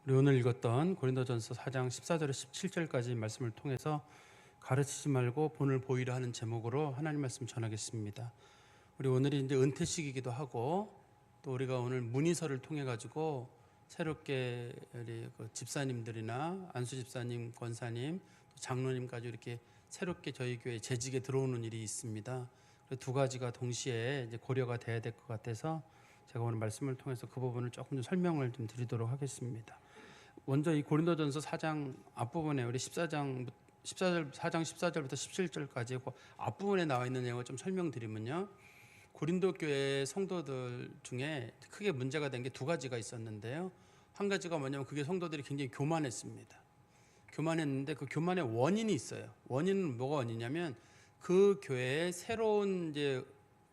우리 오늘 읽었던 고린도전서 4장 14절에서 17절까지 말씀을 통해서 가르치지 말고 본을 보이려 하는 제목으로 하나님 말씀 전하겠습니다. 우리 오늘이 이제 은퇴식이기도 하고 또 우리가 오늘 문의서를 통해 가지고 새롭게 우리 그 집사님들이나 안수 집사님, 권사님, 또 장로님까지 이렇게 새롭게 저희 교회 재직에 들어오는 일이 있습니다. 두 가지가 동시에 이제 고려가 돼야 될 것 같아서 제가 오늘 말씀을 통해서 그 부분을 조금 좀 설명을 좀 드리도록 하겠습니다. 먼저 이 고린도전서 4장 앞부분에 우리 4장 14절부터 17절까지 그 앞부분에 나와 있는 내용을 좀 설명드리면요. 고린도 교회 성도들 중에 크게 문제가 된 게 두 가지가 있었는데요. 한 가지가 뭐냐면 그게 성도들이 굉장히 교만했습니다. 교만했는데 그 교만의 원인이 있어요. 원인은 뭐가 원인이냐면 그 교회에 새로운 이제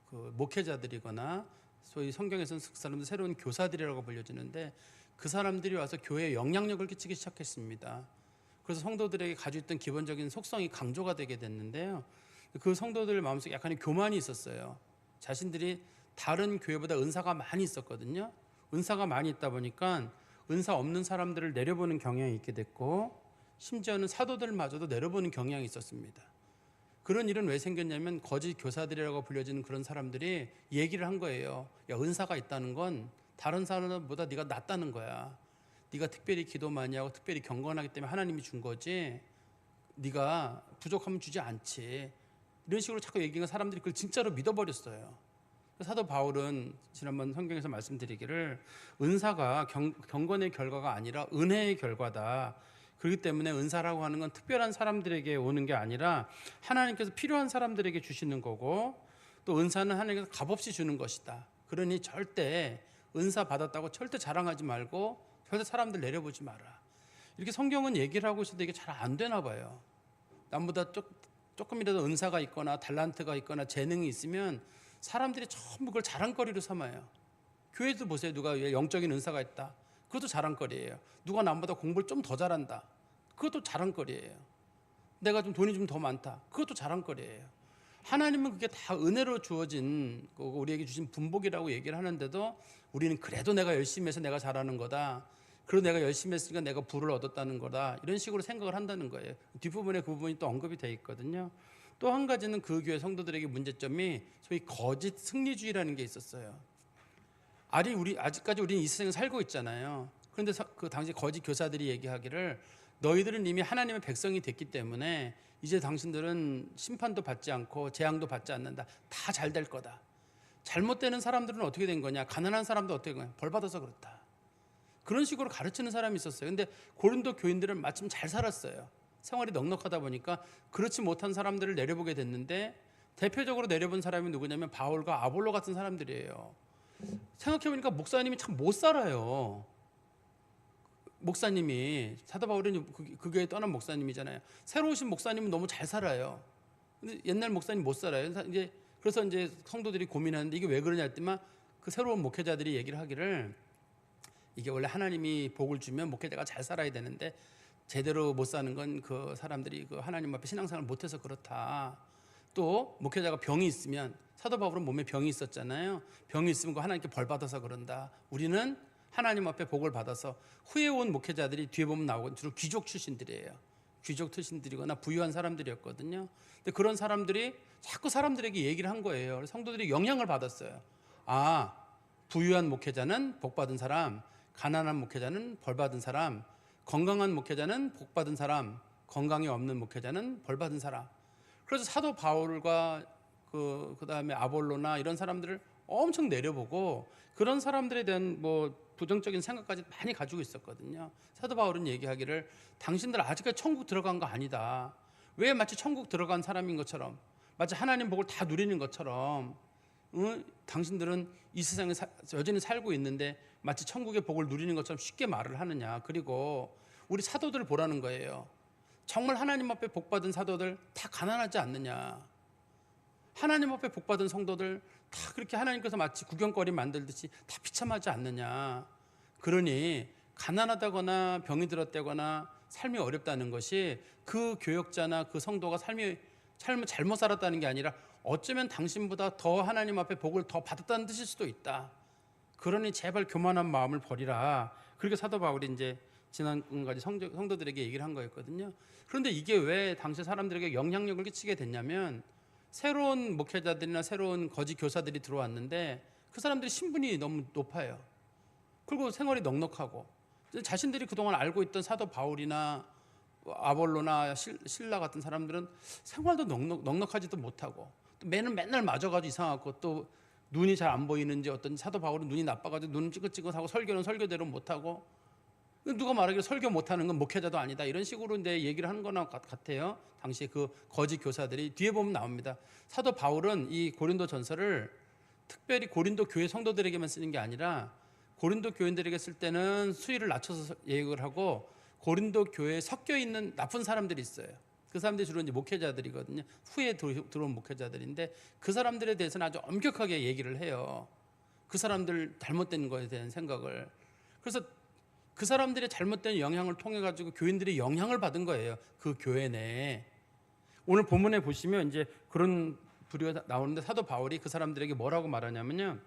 그 목회자들이거나 소위 성경에서는 그 사람들 새로운 교사들이라고 불려지는데 그 사람들이 와서 교회에 영향력을 끼치기 시작했습니다. 그래서 성도들에게 가지고 있던 기본적인 속성이 강조가 되게 됐는데요. 그 성도들 마음속에 약간의 교만이 있었어요. 자신들이 다른 교회보다 은사가 많이 있었거든요. 은사가 많이 있다 보니까 은사 없는 사람들을 내려보는 경향이 있게 됐고 심지어는 사도들마저도 내려보는 경향이 있었습니다. 그런 일은 왜 생겼냐면 거짓 교사들이라고 불려지는 그런 사람들이 얘기를 한 거예요. 야, 은사가 있다는 건 다른 사람보다 네가 낫다는 거야. 네가 특별히 기도 많이 하고 특별히 경건하기 때문에 하나님이 준 거지 네가 부족하면 주지 않지. 이런 식으로 자꾸 얘기하는 사람들이 그걸 진짜로 믿어버렸어요. 사도 바울은 지난번 성경에서 말씀드리기를 은사가 경건의 결과가 아니라 은혜의 결과다. 그렇기 때문에 은사라고 하는 건 특별한 사람들에게 오는 게 아니라 하나님께서 필요한 사람들에게 주시는 거고 또 은사는 하나님께서 값없이 주는 것이다. 그러니 절대 은사 받았다고 절대 자랑하지 말고 절대 사람들 내려보지 마라. 이렇게 성경은 얘기를 하고 있어도 이게 잘 안 되나 봐요. 남보다 조금이라도 은사가 있거나 달란트가 있거나 재능이 있으면 사람들이 전부 그걸 자랑거리로 삼아요. 교회도 보세요. 누가 영적인 은사가 있다. 그것도 자랑거리예요. 누가 남보다 공부를 좀 더 잘한다. 그것도 자랑거리예요. 내가 좀 돈이 좀 더 많다. 그것도 자랑거리예요. 하나님은 그게 다 은혜로 주어진 우리에게 주신 분복이라고 얘기를 하는데도 우리는 그래도 내가 열심히 해서 내가 잘하는 거다. 그리고 내가 열심히 했으니까 내가 부를 얻었다는 거다. 이런 식으로 생각을 한다는 거예요. 뒷부분에 그 부분이 또 언급이 돼 있거든요. 또 한 가지는 그 교회 성도들에게 문제점이 소위 거짓 승리주의라는 게 있었어요. 아직까지 우리는 이 세상에 살고 있잖아요. 그런데 그 당시 거짓 교사들이 얘기하기를 너희들은 이미 하나님의 백성이 됐기 때문에 이제 당신들은 심판도 받지 않고 재앙도 받지 않는다. 다 잘 될 거다. 잘못되는 사람들은 어떻게 된 거냐? 가난한 사람도 어떻게 된 거냐? 벌 받아서 그렇다. 그런 식으로 가르치는 사람이 있었어요. 근데 고린도 교인들은 마침 잘 살았어요. 생활이 넉넉하다 보니까 그렇지 못한 사람들을 내려보게 됐는데 대표적으로 내려본 사람이 누구냐면 바울과 아볼로 같은 사람들이에요. 생각해보니까 목사님이 참 못 살아요. 목사님이 사도 바울은 그 교회 떠난 목사님이잖아요. 새로 오신 목사님은 너무 잘 살아요. 근데 옛날 목사님 못 살아요. 그래서 이제 성도들이 고민하는데 이게 왜 그러냐 했더니 그 새로운 목회자들이 얘기를 하기를 이게 원래 하나님이 복을 주면 목회자가 잘 살아야 되는데 제대로 못 사는 건 그 사람들이 그 하나님 앞에 신앙생활을 못해서 그렇다. 또 목회자가 병이 있으면 사도 바울은 몸에 병이 있었잖아요. 병이 있으면 그 하나님께 벌 받아서 그런다. 우리는 하나님 앞에 복을 받아서 후에 온 목회자들이 뒤에 보면 나오고 주로 귀족 출신들이에요. 귀족 출신들이거나 부유한 사람들이었거든요. 근데 그런 사람들이 자꾸 사람들에게 얘기를 한 거예요. 성도들이 영향을 받았어요. 아, 부유한 목회자는 복 받은 사람, 가난한 목회자는 벌 받은 사람, 건강한 목회자는 복 받은 사람, 건강이 없는 목회자는 벌 받은 사람. 그래서 사도 바울과 그다음에 아볼로나 이런 사람들을 엄청 내려보고 그런 사람들에 대한 부정적인 생각까지 많이 가지고 있었거든요. 사도 바울은 얘기하기를 당신들 아직까지 천국 들어간 거 아니다. 왜 마치 천국 들어간 사람인 것처럼 마치 하나님 복을 다 누리는 것처럼 당신들은 이 세상에 여전히 살고 있는데 마치 천국의 복을 누리는 것처럼 쉽게 말을 하느냐. 그리고 우리 사도들을 보라는 거예요. 정말 하나님 앞에 복받은 사도들 다 가난하지 않느냐. 하나님 앞에 복받은 성도들 다 그렇게 하나님께서 마치 구경거리 만들듯이 다 비참하지 않느냐. 그러니 가난하다거나 병이 들었다거나 삶이 어렵다는 것이 그 교역자나 그 성도가 삶을 잘못 살았다는 게 아니라 어쩌면 당신보다 더 하나님 앞에 복을 더 받았다는 뜻일 수도 있다. 그러니 제발 교만한 마음을 버리라. 그렇게 사도 바울이 이제 지난번까지 성도들에게 얘기를 한 거였거든요. 그런데 이게 왜 당시 사람들에게 영향력을 끼치게 됐냐면 새로운 목회자들이나 새로운 거짓 교사들이 들어왔는데 그 사람들이 신분이 너무 높아요. 그리고 생활이 넉넉하고 자신들이 그동안 알고 있던 사도 바울이나 아볼로나 실라 같은 사람들은 생활도 넉넉하지도 못하고 또 맨날 맞아가지고 이상하고 또 눈이 잘 안 보이는지 어떤 사도 바울은 눈이 나빠가지고 눈 찌긋찌긋하고 설교는 설교대로 못하고 누가 말하기를 설교 못하는 건 목회자도 아니다 이런 식으로 이제 얘기를 하는 거나 같아요. 당시에 그 거짓 교사들이 뒤에 보면 나옵니다. 사도 바울은 이 고린도 전서를 특별히 고린도 교회 성도들에게만 쓰는 게 아니라 고린도 교인들에게 쓸 때는 수위를 낮춰서 얘기를 하고 고린도 교회에 섞여 있는 나쁜 사람들이 있어요. 그 사람들이 주로 이제 목회자들이거든요. 후에 들어온 목회자들인데 그 사람들에 대해서는 아주 엄격하게 얘기를 해요. 그 사람들 잘못된 거에 대한 생각을. 그래서 그 사람들의 잘못된 영향을 통해 가지고 교인들이 영향을 받은 거예요. 그 교회 내에. 오늘 본문에 보시면 이제 그런 부류가 나오는데 사도 바울이 그 사람들에게 뭐라고 말하냐면요.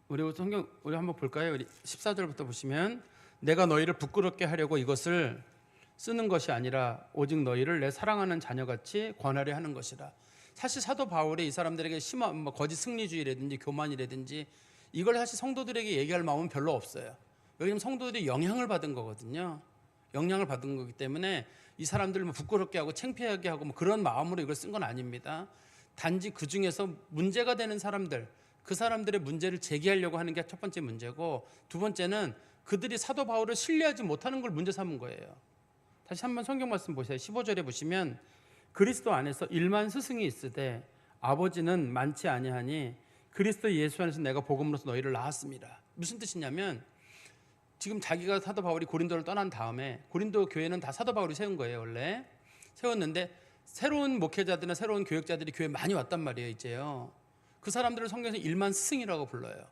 우리 성경 우리 한번 볼까요? 14절부터 보시면 내가 너희를 부끄럽게 하려고 이것을 쓰는 것이 아니라 오직 너희를 내 사랑하는 자녀같이 권하려 하는 것이라. 사실 사도 바울이 이 사람들에게 심한 거짓 승리주의라든지 교만이라든지 이걸 사실 성도들에게 얘기할 마음은 별로 없어요. 왜냐하면 성도들이 영향을 받은 거거든요. 영향을 받은 거기 때문에 이 사람들을 부끄럽게 하고 창피하게 하고 그런 마음으로 이걸 쓴 건 아닙니다. 단지 그 중에서 문제가 되는 사람들, 그 사람들의 문제를 제기하려고 하는 게 첫 번째 문제고, 두 번째는 그들이 사도 바울을 신뢰하지 못하는 걸 문제 삼은 거예요. 다시 한번 성경 말씀 보세요. 15절에 보시면 그리스도 안에서 일만 스승이 있으되 아버지는 많지 아니하니 그리스도 예수 안에서 내가 복음으로서 너희를 낳았습니다. 무슨 뜻이냐면 지금 자기가 사도 바울이 고린도를 떠난 다음에 고린도 교회는 다 사도 바울이 세운 거예요. 원래 세웠는데 새로운 목회자들이나 새로운 교역자들이 교회에 많이 왔단 말이에요. 이제요. 그 사람들을 성경에서 일만 스승이라고 불러요.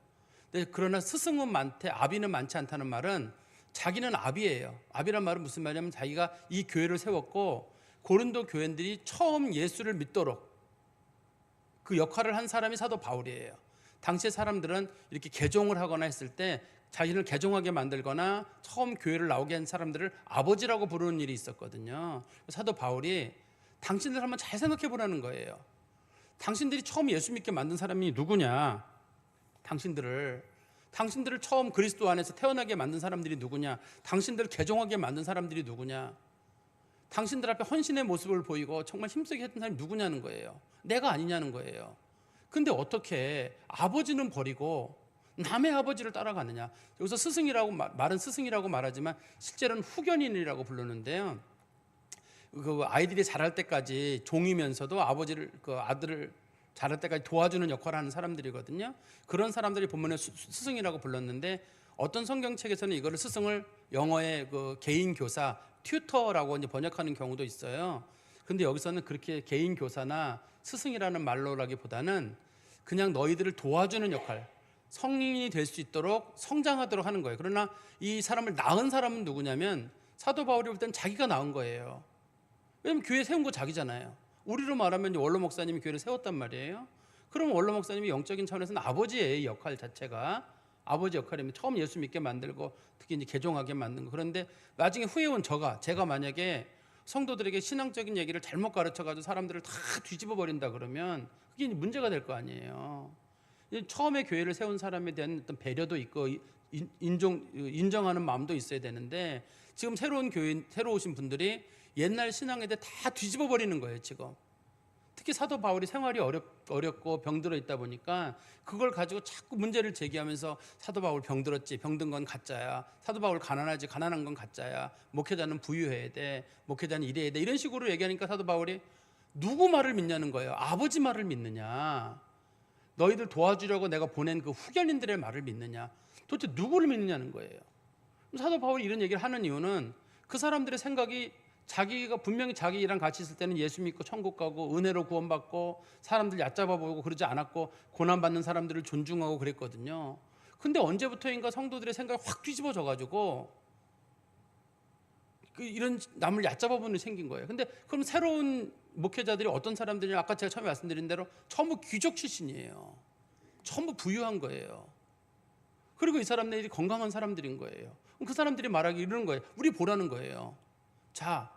그러나 스승은 많대 아비는 많지 않다는 말은 자기는 아비예요. 아비란 말은 무슨 말이냐면 자기가 이 교회를 세웠고 고린도 교인들이 처음 예수를 믿도록 그 역할을 한 사람이 사도 바울이에요. 당시의 사람들은 이렇게 개종을 하거나 했을 때 자신을 개종하게 만들거나 처음 교회를 나오게 한 사람들을 아버지라고 부르는 일이 있었거든요. 사도 바울이 당신들 한번 잘 생각해 보라는 거예요. 당신들이 처음 예수 믿게 만든 사람이 누구냐? 당신들을 처음 그리스도 안에서 태어나게 만든 사람들이 누구냐? 당신들을 개종하게 만든 사람들이 누구냐? 당신들 앞에 헌신의 모습을 보이고 정말 힘쓰게 했던 사람이 누구냐는 거예요. 내가 아니냐는 거예요. 근데 어떻게 아버지는 버리고 남의 아버지를 따라가느냐? 여기서 스승이라고 말은 스승이라고 말하지만 실제로는 후견인이라고 부르는데요. 그 아이들이 자랄 때까지 종이면서도 아버지를 그 아들을 자랄 때까지 도와주는 역할을 하는 사람들이거든요. 그런 사람들이 본문에 스승이라고 불렀는데 어떤 성경책에서는 이거를 스승을 영어의 그 개인 교사 튜터라고 이제 번역하는 경우도 있어요. 근데 여기서는 그렇게 개인 교사나 스승이라는 말로라기보다는 그냥 너희들을 도와주는 역할, 성인이 될 수 있도록 성장하도록 하는 거예요. 그러나 이 사람을 낳은 사람은 누구냐면 사도 바울이 볼 때는 자기가 낳은 거예요. 왜냐면 교회 세운 거 자기잖아요. 우리로 말하면 원로 목사님이 교회를 세웠단 말이에요. 그럼 원로 목사님이 영적인 차원에서는 아버지의 역할 자체가 아버지 역할이면 처음 예수 믿게 만들고 특히 이제 개종하게 만든 거. 그런데 나중에 후에 온 제가 만약에 성도들에게 신앙적인 얘기를 잘못 가르쳐가지고 사람들을 다 뒤집어 버린다 그러면 그게 문제가 될 거 아니에요. 처음에 교회를 세운 사람에 대한 어떤 배려도 있고 인정하는 마음도 있어야 되는데 지금 새로 오신 분들이 옛날 신앙에 대해 다 뒤집어 버리는 거예요. 지금 특히 사도 바울이 생활이 어렵고 병들어 있다 보니까 그걸 가지고 자꾸 문제를 제기하면서 사도 바울 병들었지, 병든 건 가짜야, 사도 바울 가난하지, 가난한 건 가짜야, 목회자는 부유해야 돼, 목회자는 이래야 돼, 이런 식으로 얘기하니까 사도 바울이 누구 말을 믿냐는 거예요. 아버지 말을 믿느냐, 너희들 도와주려고 내가 보낸 그 후견인들의 말을 믿느냐, 도대체 누구를 믿느냐는 거예요. 사도 바울이 이런 얘기를 하는 이유는 그 사람들의 생각이 자기가 분명히 자기랑 같이 있을 때는 예수 믿고 천국 가고 은혜로 구원받고 사람들 얕잡아 보고 그러지 않았고 고난받는 사람들을 존중하고 그랬거든요. 근데 언제부터인가 성도들의 생각이 확 뒤집어져 가지고 이런 남을 얕잡아 보는 생긴 거예요. 근데 그럼 새로운 목회자들이 어떤 사람들이 아까 제가 처음에 말씀드린 대로 전부 귀족 출신이에요. 전부 부유한 거예요. 그리고 이 사람들이 건강한 사람들인 거예요. 그 사람들이 말하기 이러는 거예요. 우리 보라는 거예요. 자,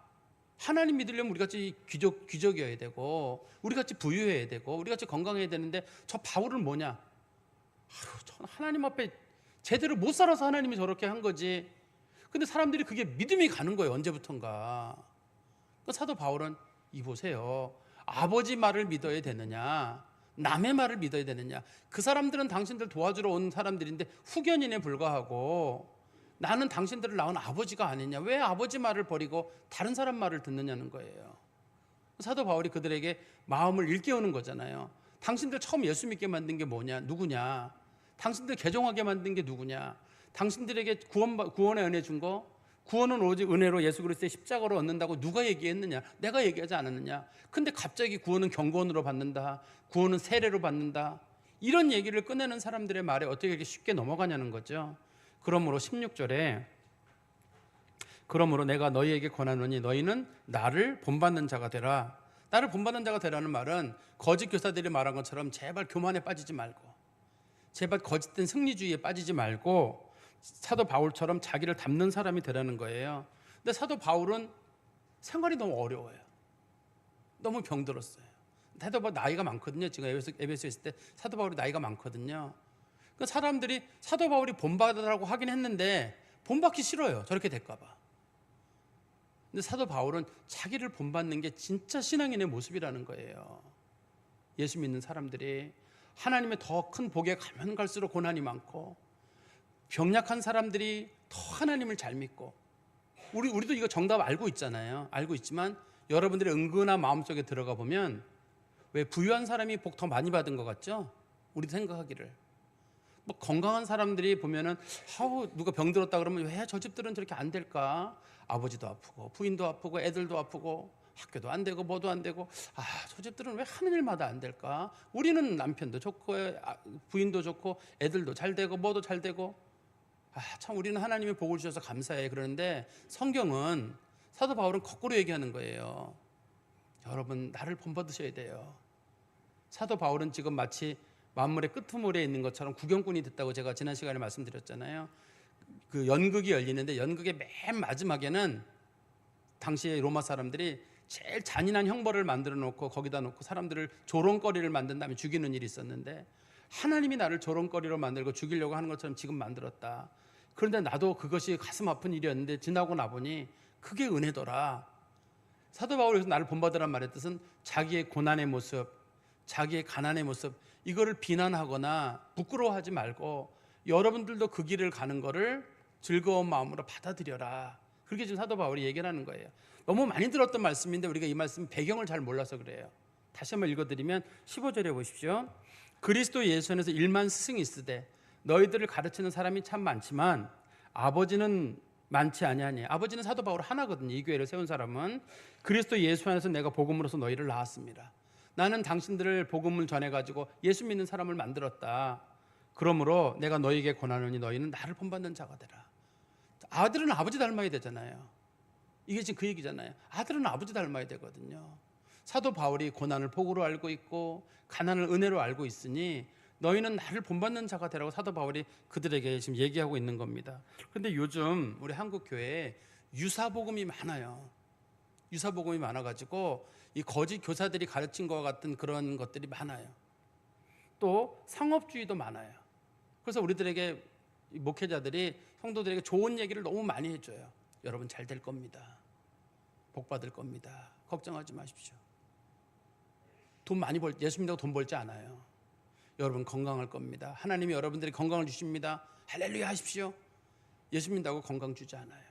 하나님 믿으려면 우리같이 귀족이어야 되고, 우리같이 부유해야 되고, 우리같이 건강해야 되는데, 저 바울은 뭐냐? 전 하나님 앞에 제대로 못 살아서 하나님이 저렇게 한 거지. 근데 사람들이 그게 믿음이 가는 거예요. 언제부턴가. 사도 바울은 이 보세요. 아버지 말을 믿어야 되느냐, 남의 말을 믿어야 되느냐. 그 사람들은 당신들 도와주러 온 사람들인데 후견인에 불과하고, 나는 당신들을 낳은 아버지가 아니냐. 왜 아버지 말을 버리고 다른 사람 말을 듣느냐는 거예요. 사도 바울이 그들에게 마음을 일깨우는 거잖아요. 당신들 처음 예수 믿게 만든 게 뭐냐, 누구냐. 당신들 개종하게 만든 게 누구냐. 당신들에게 구원의 은혜 준 거, 구원은 오직 은혜로 예수 그리스도의 십자가로 얻는다고 누가 얘기했느냐? 내가 얘기하지 않았느냐? 근데 갑자기 구원은 경건으로 받는다, 구원은 세례로 받는다, 이런 얘기를 꺼내는 사람들의 말에 어떻게 이렇게 쉽게 넘어가냐는 거죠. 그러므로 16절에 그러므로 내가 너희에게 권하노니 너희는 나를 본받는 자가 되라. 나를 본받는 자가 되라는 말은 거짓 교사들이 말한 것처럼 제발 교만에 빠지지 말고, 제발 거짓된 승리주의에 빠지지 말고 사도 바울처럼 자기를 담는 사람이 되라는 거예요. 근데 사도 바울은 생활이 너무 어려워요. 너무 병들었어요. 사도 바울 나이가 많거든요. 지금 에베소에 있을 때 사도 바울이 나이가 많거든요. 그러니까 사람들이 사도 바울이 본받으라고 하긴 했는데 본받기 싫어요. 저렇게 될까 봐. 근데 사도 바울은 자기를 본받는 게 진짜 신앙인의 모습이라는 거예요. 예수 믿는 사람들이 하나님의 더 큰 복에 가면 갈수록 고난이 많고, 병약한 사람들이 더 하나님을 잘 믿고, 우리도 이거 정답 알고 있잖아요. 알고 있지만 여러분들의 은근한 마음속에 들어가 보면 왜 부유한 사람이 복 더 많이 받은 것 같죠? 우리도 생각하기를. 뭐 건강한 사람들이 보면은 누가 병들었다 그러면 왜 저 집들은 저렇게 안 될까? 아버지도 아프고 부인도 아프고 애들도 아프고 학교도 안 되고 뭐도 안 되고, 저 집들은 왜 하는 일마다 안 될까? 우리는 남편도 좋고 부인도 좋고 애들도 잘 되고 뭐도 잘 되고, 참 우리는 하나님이 복을 주셔서 감사해. 그러는데 성경은, 사도 바울은 거꾸로 얘기하는 거예요. 여러분, 나를 본받으셔야 돼요. 사도 바울은 지금 마치 만물의 끄트머리에 있는 것처럼 구경꾼이 됐다고 제가 지난 시간에 말씀드렸잖아요. 그 연극이 열리는데 연극의 맨 마지막에는 당시에 로마 사람들이 제일 잔인한 형벌을 만들어 놓고 거기다 놓고 사람들을 조롱거리를 만든 다음에 죽이는 일이 있었는데, 하나님이 나를 조롱거리로 만들고 죽이려고 하는 것처럼 지금 만들었다. 그런데 나도 그것이 가슴 아픈 일이었는데 지나고 나보니 그게 은혜더라. 사도 바울에서 나를 본받으란 말의 뜻은 자기의 고난의 모습, 자기의 가난의 모습, 이거를 비난하거나 부끄러워하지 말고 여러분들도 그 길을 가는 거를 즐거운 마음으로 받아들여라. 그렇게 지금 사도 바울이 얘기를 하는 거예요. 너무 많이 들었던 말씀인데 우리가 이 말씀 배경을 잘 몰라서 그래요. 다시 한번 읽어드리면 15절에 보십시오. 그리스도 예수 안에서 1만 스승이 있으되 너희들을 가르치는 사람이 참 많지만 아버지는 많지 아니하니. 아버지는 사도 바울 하나거든요. 이 교회를 세운 사람은. 그리스도 예수 안에서 내가 복음으로서 너희를 낳았습니다. 나는 당신들을 복음을 전해가지고 예수 믿는 사람을 만들었다. 그러므로 내가 너희에게 권하노니 너희는 나를 본받는 자가 되라. 아들은 아버지 닮아야 되잖아요. 이게 지금 그 얘기잖아요. 아들은 아버지 닮아야 되거든요. 사도 바울이 고난을 복으로 알고 있고 가난을 은혜로 알고 있으니 너희는 나를 본받는 자가 되라고 사도 바울이 그들에게 지금 얘기하고 있는 겁니다. 그런데 요즘 우리 한국 교회에 유사복음이 많아요. 유사복음이 많아가지고 이 거짓 교사들이 가르친 것 같은 그런 것들이 많아요. 또 상업주의도 많아요. 그래서 우리들에게 목회자들이 성도들에게 좋은 얘기를 너무 많이 해줘요. 여러분 잘 될 겁니다. 복 받을 겁니다. 걱정하지 마십시오. 예수 믿다고 돈 벌지 않아요. 여러분 건강할 겁니다. 하나님이 여러분들이 건강을 주십니다. 할렐루야 하십시오. 예수 믿다고 건강 주지 않아요.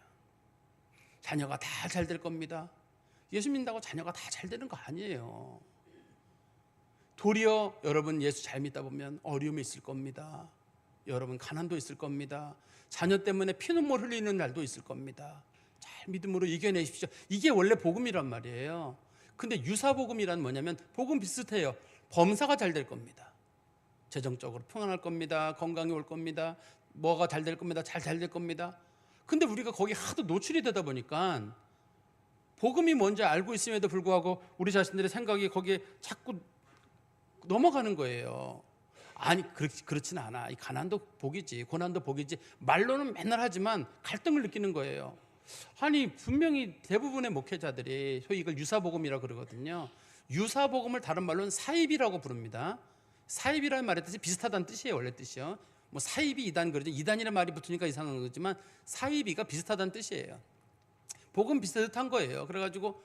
자녀가 다 잘 될 겁니다. 예수 믿다고 자녀가 다 잘 되는 거 아니에요. 도리어 여러분 예수 잘 믿다 보면 어려움이 있을 겁니다. 여러분 가난도 있을 겁니다. 자녀 때문에 피눈물 흘리는 날도 있을 겁니다. 잘 믿음으로 이겨내십시오. 이게 원래 복음이란 말이에요. 근데 유사복음이란 뭐냐면 복음 비슷해요. 범사가 잘 될 겁니다. 재정적으로 평안할 겁니다. 건강이 올 겁니다. 뭐가 잘 될 겁니다. 잘 될 겁니다. 근데 우리가 거기 하도 노출이 되다 보니까 복음이 뭔지 알고 있음에도 불구하고 우리 자신들의 생각이 거기에 자꾸 넘어가는 거예요. 아니 그렇지는 않아. 이 가난도 복이지, 고난도 복이지. 말로는 맨날 하지만 갈등을 느끼는 거예요. 아니 분명히 대부분의 목회자들이 소위 이걸 유사복음이라고 그러거든요. 유사복음을 다른 말로는 사입이라고 부릅니다. 사입이라는 말의 뜻이 비슷하다는 뜻이에요. 원래 뜻이요. 뭐 사입이 이단 그러죠. 이단이라는 말이 붙으니까 이상한 거지만 사입이가 비슷하다는 뜻이에요. 복음 비슷한 거예요. 그래가지고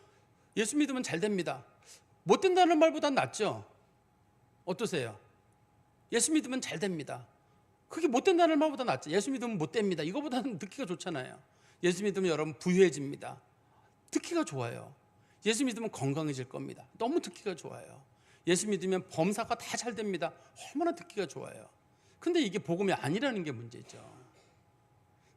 예수 믿으면 잘 됩니다. 못 된다는 말보단 낫죠. 어떠세요? 예수 믿으면 잘 됩니다. 그게 못 된다는 말보다 낫죠. 예수 믿으면 못 됩니다. 이거보다는 듣기가 좋잖아요. 예수 믿으면 여러분 부유해집니다. 듣기가 좋아요. 예수 믿으면 건강해질 겁니다. 너무 듣기가 좋아요. 예수 믿으면 범사가 다 잘 됩니다. 얼마나 듣기가 좋아요. 근데 이게 복음이 아니라는 게 문제죠.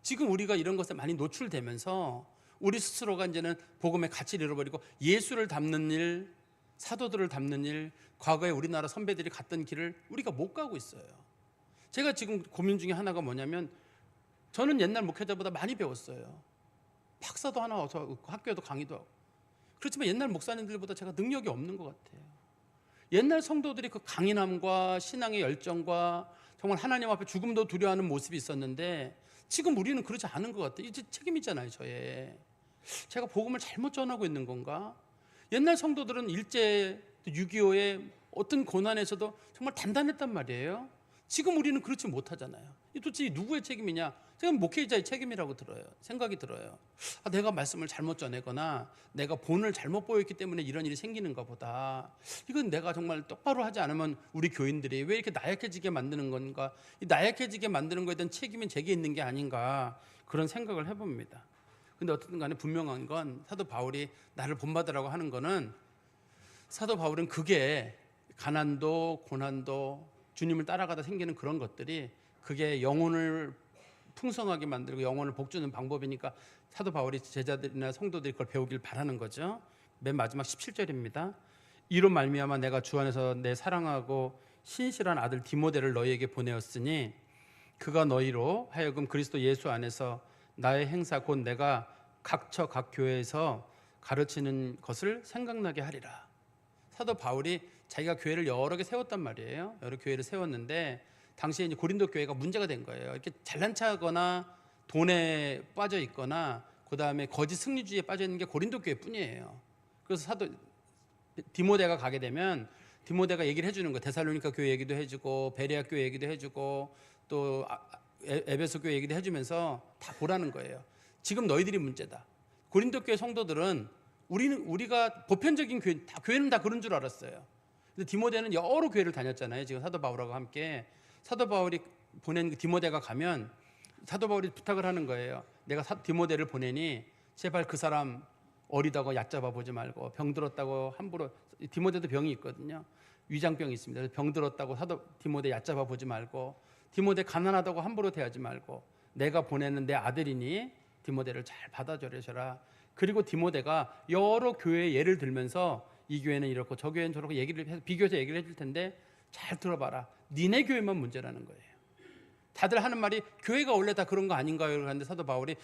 지금 우리가 이런 것에 많이 노출되면서 우리 스스로가 이제는 복음의 가치를 잃어버리고 예수를 닮는 일, 사도들을 닮는 일, 과거에 우리나라 선배들이 갔던 길을 우리가 못 가고 있어요. 제가 지금 고민 중에 하나가 뭐냐면 저는 옛날 목회자보다 많이 배웠어요. 박사도 하나 와서 학교에도 강의도 하고. 그렇지만 옛날 목사님들보다 제가 능력이 없는 것 같아요. 옛날 성도들이 그 강인함과 신앙의 열정과 정말 하나님 앞에 죽음도 두려워하는 모습이 있었는데 지금 우리는 그러지 않은 것 같아요. 이제 책임이잖아요, 저의. 제가 복음을 잘못 전하고 있는 건가? 옛날 성도들은 일제 6.25의 어떤 고난에서도 정말 단단했단 말이에요. 지금 우리는 그렇지 못하잖아요. 이 도대체 누구의 책임이냐? 제가 목회자의 책임이라고 생각이 들어요. 내가 말씀을 잘못 전하거나 내가 본을 잘못 보였기 때문에 이런 일이 생기는가 보다. 이건 내가 정말 똑바로 하지 않으면 우리 교인들이 왜 이렇게 나약해지게 만드는 건가? 이 나약해지게 만드는 것에 대한 책임은 제게 있는 게 아닌가, 그런 생각을 해봅니다. 근데 어쨌든 간에 분명한 건 사도 바울이 나를 본받으라고 하는 거는, 사도 바울은 그게 가난도 고난도 주님을 따라가다 생기는 그런 것들이 그게 영혼을 풍성하게 만들고 영혼을 복주는 방법이니까 사도 바울이 제자들이나 성도들이 그걸 배우길 바라는 거죠. 맨 마지막 17절입니다. 이로 말미암아 내가 주 안에서 내 사랑하고 신실한 아들 디모데를 너희에게 보내었으니 그가 너희로 하여금 그리스도 예수 안에서 나의 행사 곧 내가 각처 각 교회에서 가르치는 것을 생각나게 하리라. 사도 바울이 자기가 교회를 여러 개 세웠단 말이에요. 여러 교회를 세웠는데 당시에 이제 고린도 교회가 문제가 된 거예요. 이렇게 잘난 척하거나 돈에 빠져 있거나 그다음에 거짓 승리주의에 빠져 있는 게 고린도 교회뿐이에요. 그래서 사도 디모데가 가게 되면 디모데가 얘기를 해주는 거예요. 데살로니가 교회 얘기도 해주고 베레아 교회 얘기도 해주고 또 에베소 교회 얘기도 해주면서 다 보라는 거예요. 지금 너희들이 문제다. 고린도 교회 성도들은 우리가 보편적인 교회는 다 그런 줄 알았어요. 근데 디모데는 여러 교회를 다녔잖아요. 지금 사도 바울하고 함께. 사도 바울이 보낸 디모데가 가면 사도 바울이 부탁을 하는 거예요. 내가 디모데를 보내니 제발 그 사람 어리다고 얕잡아 보지 말고, 병들었다고 함부로, 디모데도 병이 있거든요. 위장병이 있습니다. 그래서 병들었다고 사도 디모데 얕잡아 보지 말고, 디모데 가난하다고 함부로 대하지 말고, 내가 보내는 내 아들이니 디모데를 잘 받아줘라. 그리고 디모데가 여러 교회의 예를 들면서 이 교회는 이렇고 저 교회는 저렇고 얘기를 해서 비교해서 얘기를 해줄 텐데 잘 들어봐라. 니네 교회만 문제라는 거예요. 다들 하는 말이 교회가 원래 다 그런 거 아닌가요? 그런데 사도 바울이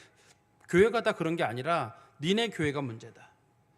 교회가 다 그런 게 아니라 니네 교회가 문제다.